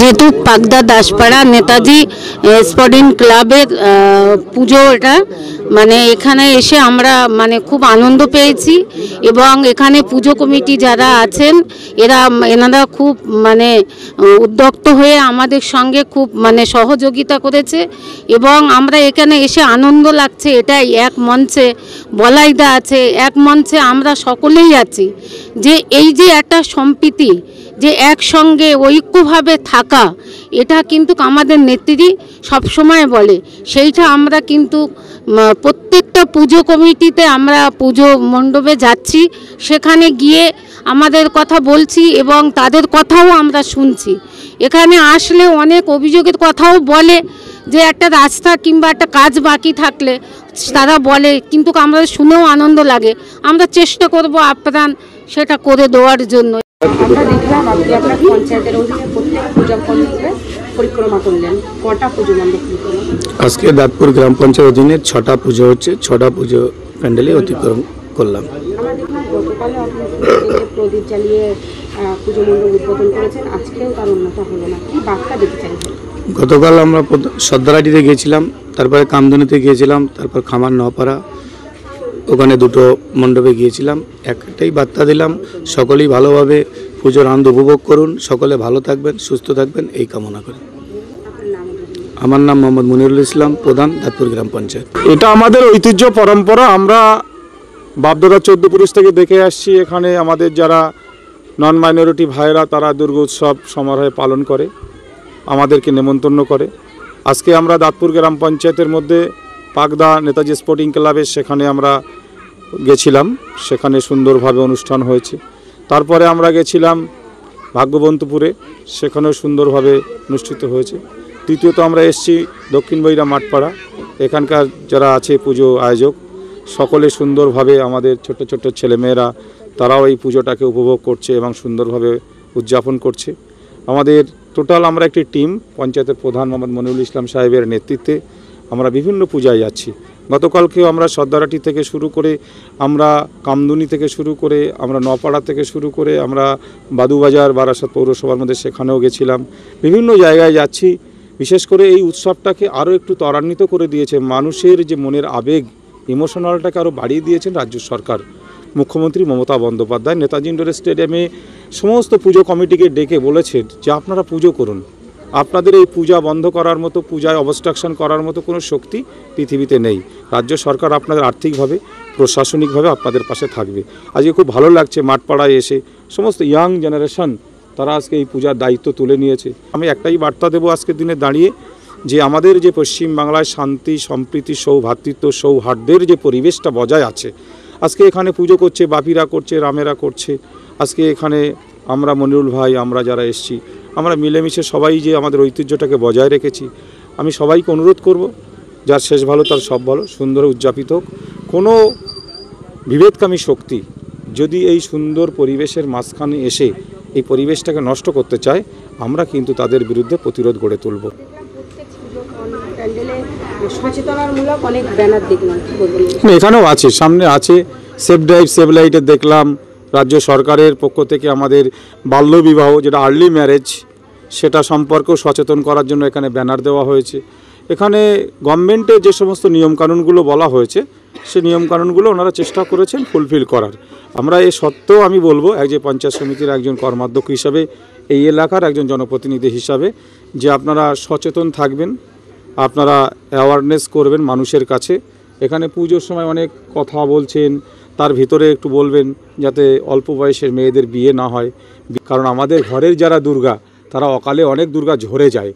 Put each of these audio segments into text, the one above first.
যেহেতু পাকদা দাসপাড়া নেতাজি স্পোর্টিং ক্লাবের পুজো, এটা মানে এখানে এসে আমরা মানে খুব আনন্দ পেয়েছি এবং এখানে পুজো কমিটি যারা আছেন এনারা খুব মানে উদ্যোক্ত হয়ে আমাদের সঙ্গে খুব মানে সহযোগিতা করেছে এবং আমরা এখানে এসে আনন্দ লাগছে। এটাই এক মঞ্চে বলাইদা আছে, এক মঞ্চে আমরা সকলেই আছি, যে এই যে একটা সম্প্রীতি, যে একসঙ্গে ঐক্যভাবে থাকা, এটা কিন্তু আমাদের নেত্রী সবসময় বলে। সেইটা আমরা কিন্তু প্রত্যেকটা পুজো কমিটিতে আমরা পুজো মণ্ডপে যাচ্ছি, সেখানে গিয়ে আমাদের কথা বলছি এবং তাদের কথাও আমরা শুনছি। এখানে আসলে অনেক অভিযোগের কথাও বলে, যে একটা রাস্তা কিংবা একটা কাজ বাকি থাকলে তারা বলে, কিন্তু আমরা শুনেও আনন্দ লাগে। আমরা চেষ্টা করব আপ্রাণ সেটা করে দেওয়ার জন্য। আমরা দেখলাম আপনি আপনার পঞ্চায়েতের অধীনে প্রত্যেক পূজা মণ্ডপে পরিক্রমা করলেন, কটা পুজো মণ্ডপ? আজকে দাঁতপুর গ্রাম পঞ্চায়েত অধীনে 6টা পুজো হচ্ছে, 6টা পুজো প্যান্ডেলে অতিক্রম করলাম। আমরা দেখলাম গতকালও আপনি প্রদীপ জ্বালিয়ে পুজো মণ্ডপ উদ্বোধন করেছেন, আজকেও তার উন্নত হলো না, কি বার্তা দিতে চাইছেন? গতকাল আমরা সর্দারাটিতে গিয়েছিলাম, তারপরে কামদুনিতে গিয়েছিলাম, তারপর খামার নপাড়া, ওখানে দুটো মণ্ডপে গিয়েছিলাম। একটাই বার্তা দিলাম, সকলেই ভালোভাবে পুজোর আনন্দ উপভোগ করুন, সকলে ভালো থাকবেন, সুস্থ থাকবেন, এই কামনা করি। আমার নাম মোহাম্মদ মনিরুল ইসলাম, প্রধান, দাঁতপুর গ্রাম পঞ্চায়েত। এটা আমাদের ঐতিহ্য পরম্পরা, আমরা বাপদাদা 14 পুরুষ থেকে দেখে আসছি। এখানে আমাদের যারা নন মাইনরিটি ভাইরা তারা দুর্গা উৎসব সমারোহে পালন করে, আমাদেরকে নেমন্তন্ন করে। আজকে আমরা দাঁতপুর গ্রাম পঞ্চায়েতের মধ্যে পাকদা নেতাজি স্পোর্টিং ক্লাবে সেখানে আমরা গেছিলাম, সেখানে সুন্দরভাবে অনুষ্ঠান হয়েছে। তারপরে আমরা গেছিলাম ভাগ্যবন্তপুরে, সেখানেও সুন্দরভাবে অনুষ্ঠিত হয়েছে। তৃতীয়ত আমরা এসেছি দক্ষিণ বৈরা মাঠপাড়া, এখানকার যারা আছে পুজো আয়োজক সকলে সুন্দরভাবে, আমাদের ছোট ছোট ছেলেমেয়েরা তারাও এই পুজোটাকে উপভোগ করছে এবং সুন্দরভাবে উদযাপন করছে। আমাদের টোটাল আমরা একটি টিম, পঞ্চায়েতের প্রধান মোহাম্মদ মনিরুল ইসলাম সাহেবের নেতৃত্বে আমরা বিভিন্ন পূজায় যাচ্ছি। গতকালকেও আমরা সর্দারাটি থেকে শুরু করে, আমরা কামদুনি থেকে শুরু করে, আমরা নপাড়া থেকে শুরু করে, আমরা বাদুবাজার বারাসাত পৌরসভার মধ্যে সেখানেও গেছিলাম। বিভিন্ন জায়গায় যাচ্ছি। বিশেষ করে এই উৎসবটাকে আরও একটু ত্বরান্বিত করে দিয়েছে, মানুষের যে মনের আবেগ, ইমোশনালটাকে আরও বাড়িয়ে দিয়েছেন রাজ্য সরকার, মুখ্যমন্ত্রী মমতা বন্দ্যোপাধ্যায়। নেতাজি ইন্ডোর স্টেডিয়ামে সমস্ত পুজো কমিটিকে ডেকে বলেছেন যে আপনারা পুজো করুন, আপনাদের এই পূজা বন্ধ করার মতো, পূজায় অবস্ট্রাকশন করার মতো কোনো শক্তি পৃথিবীতে নেই। রাজ্য সরকার আপনাদের আর্থিকভাবে, প্রশাসনিকভাবে আপনাদের পাশে থাকবে। আজকে খুব ভালো লাগছে মাঠপাড়ায় এসে সমস্ত ইয়াং জেনারেশন তারা আজকে এই পূজার দায়িত্ব তুলে নিয়েছে। আমি একটাই বার্তা দেবো আজকের দিনে দাঁড়িয়ে, যে আমাদের যে পশ্চিমবাংলায় শান্তি, সম্প্রীতি, সৌভ্রাতৃত্ব, সৌহার্দ্যের যে পরিবেশটা বজায় আছে, আজকে এখানে পুজো করছে, বাপিরা করছে, রামেরা করছে। আজকে এখানে আমরা মনিরুল ভাই, আমরা যারা এসছি, আমরা মিলেমিশে সবাই যে আমাদের ঐতিহ্যটাকে বজায় রেখেছি। আমি সবাইকে অনুরোধ করব, যার শেষ ভালো তার সব ভালো, সুন্দর উদযাপিত হোক। কোনো বিভেদকামী শক্তি যদি এই সুন্দর পরিবেশের মাঝখানে এসে এই পরিবেশটাকে নষ্ট করতে চায়, আমরা কিন্তু তাদের বিরুদ্ধে প্রতিরোধ গড়ে তুলব। সচেতনামূলক অনেক ব্যানার দেখলাম, এখানেও আছে, সামনে আছে সেফ ড্রাইভ সেভ লাইটের দেখলাম। রাজ্য সরকারের পক্ষ থেকে আমাদের বাল্যবিবাহ, যেটা আর্লি ম্যারেজ, সেটা সম্পর্কেও সচেতন করার জন্য এখানে ব্যানার দেওয়া হয়েছে। এখানে গভর্নমেন্টের যে সমস্ত নিয়মকানুনগুলো বলা হয়েছে, সেই নিয়মকানুনগুলো ওনারা চেষ্টা করেছেন ফুলফিল করার। আমরা এ সত্ত্বেও আমি বলবো, যে পঞ্চায়েত সমিতির একজন কর্মাধ্যক্ষ হিসাবে, এই এলাকার একজন জনপ্রতিনিধি হিসাবে, যে আপনারা সচেতন থাকবেন, আপনারা অ্যাওয়ারনেস করবেন মানুষের কাছে। এখানে পুজোর সময় অনেক কথা বলছেন, তার ভিতরে একটু বলবেন যাতে অল্প বয়সের মেয়েদের বিয়ে না হয়, কারণ আমাদের ঘরের যারা দুর্গা, তারা অকালে অনেক দুর্গা ঝরে যায়,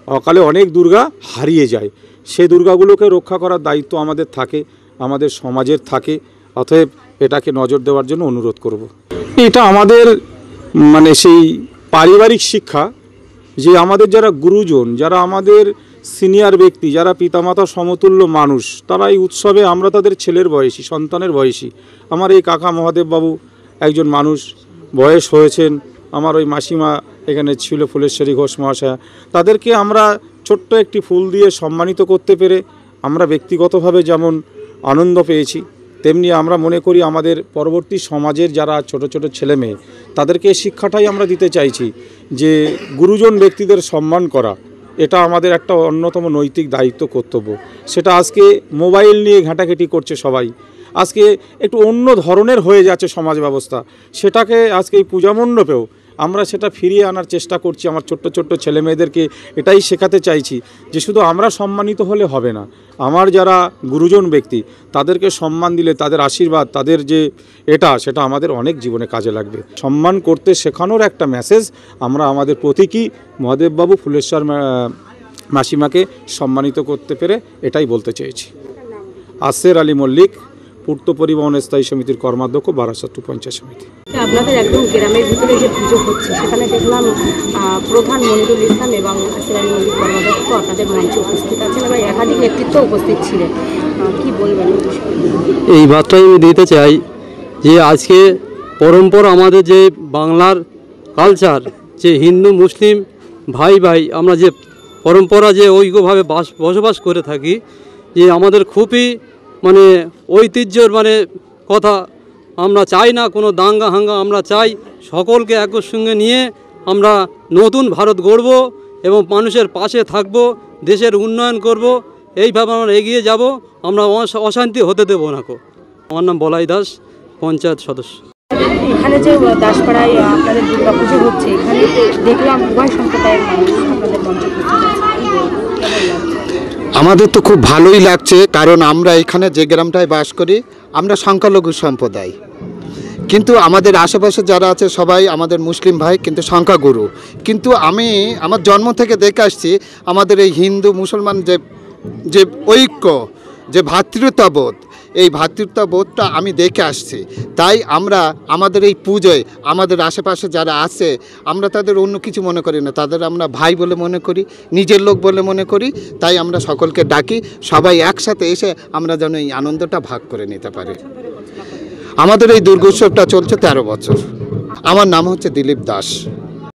অকালে অনেক দুর্গা হারিয়ে যায়। সেই দুর্গাগুলোকে রক্ষা করার দায়িত্ব আমাদের থাকে, আমাদের সমাজের থাকে। অতএব এটাকে নজর দেওয়ার জন্য অনুরোধ করব। এটা আমাদের মানে সেই পারিবারিক শিক্ষা, যে আমাদের যারা গুরুজন, যারা আমাদের সিনিয়র ব্যক্তি, যারা পিতামাতা সমতুল্য মানুষ, তারা এই উৎসবে, আমরা তাদের ছেলের বয়সী, সন্তানের বয়সী। আমার এই কাকা মহাদেব বাবু একজন মানুষ, বয়স হয়েছেন। আমার ওই মাসিমা এখানে ছিল, ফুলেশ্বরী ঘোষ মহাশয়া, তাদেরকে আমরা ছোট্ট একটি ফুল দিয়ে সম্মানিত করতে পেরে আমরা ব্যক্তিগতভাবে যেমন আনন্দ পেয়েছি, তেমনি আমরা মনে করি আমাদের পরবর্তী সমাজের যারা ছোট ছোট ছেলে মেয়ে তাদেরকে এই শিক্ষাটাই আমরা দিতে চাইছি যে গুরুজন ব্যক্তিদের সম্মান করা এটা আমাদের একটা অন্যতম নৈতিক দায়িত্ব, কর্তব্য। সেটা আজকে মোবাইল নিয়ে ঘাঁটাঘাঁটি করছে সবাই, আজকে একটু অন্য ধরনের হয়ে যাচ্ছে সমাজ ব্যবস্থা, সেটাকে আজকে এই পূজা মণ্ডপেও আমরা সেটা ফিরিয়ে আনার চেষ্টা করছি। আমার ছোট্ট ছোট্ট ছেলে মেয়েদেরকে এটাই শেখাতে চাইছি যে শুধু আমরা সম্মানিত হলে হবে না, আমার যারা গুরুজন ব্যক্তি তাদেরকে সম্মান দিলে, তাদের আশীর্বাদ, তাদের যে সেটা আমাদের অনেক জীবনে কাজে লাগবে। সম্মান করতে শেখানোর একটা মেসেজ আমরা আমাদের প্রতীকী মহাদেববাবু ফুলেশ্বর মাসিমাকে সম্মানিত করতে পেরে এটাই বলতে চেয়েছি। আসের আলী মল্লিক, পূর্ত পরিবহন স্থায়ী সমিতির কর্মাধ্যক্ষ, বারাসাত পঞ্চায়েত সমিতি। আপনাদের একদম গ্রামের ভিতরে যে পুজো হচ্ছে সেখানে দেখলাম প্রধান মনিরুল ইসলাম এবং আসের আলী মল্লিক কর্মাধ্যক্ষ আপনাদের মঞ্চে উপস্থিত আছেন এবং একাধিক নেতৃত্ব উপস্থিত ছিলেন, কি বলবেন? এই বার্তাই আমি দিতে চাই যে আজকে পরম্পরা আমাদের যে বাংলার কালচার, যে হিন্দু মুসলিম ভাই ভাই আমরা যে পরম্পরা যে ঐক্যভাবে বসবাস করে থাকি, যে আমাদের খুবই মানে ঐতিহ্যর মানে কথা, আমরা চাই না কোনো দাঙ্গা হাঙ্গা, আমরা চাই সকলকে একর সঙ্গে নিয়ে আমরা নতুন ভারত গড়ব এবং মানুষের পাশে থাকব, দেশের উন্নয়ন করব, এইভাবে আমরা এগিয়ে যাব, আমরা অশান্তি হতে দেবো না। আমার নাম বলাই দাস, পঞ্চায়েত সদস্য। এখানে যে দাসপাড়ায় আপনাদের দুর্গা পুজো হচ্ছে, এখানে দেখলাম উভয় সম্প্রদায়ের মানুষ আপনাদের মঞ্চে উপস্থিত আছে, আমাদের তো খুব ভালোই লাগছে, কারণ আমরা এখানে যে গ্রামটায় বাস করি আমরা সংখ্যালঘু সম্প্রদায়, কিন্তু আমাদের আশেপাশে যারা আছে সবাই আমাদের মুসলিম ভাই, কিন্তু সংখ্যাগুরু। কিন্তু আমি আমার জন্ম থেকে দেখে আসছি আমাদের এই হিন্দু মুসলমান যে ঐক্য, যে ভ্রাতৃত্ববোধ, এই ভ্রাতৃত্ববোধটা আমি দেখে আসছি। তাই আমরা আমাদের এই পুজোয় আমাদের আশেপাশে যারা আছে আমরা তাদের অন্য কিছু মনে করি না, তাদের আমরা ভাই বলে মনে করি, নিজের লোক বলে মনে করি। তাই আমরা সকলকে ডাকি সবাই একসাথে এসে আমরা যেন এই আনন্দটা ভাগ করে নিতে পারি। আমাদের এই দুর্গোৎসবটা চলছে 13 বছর। আমার নাম হচ্ছে দিলীপ দাস।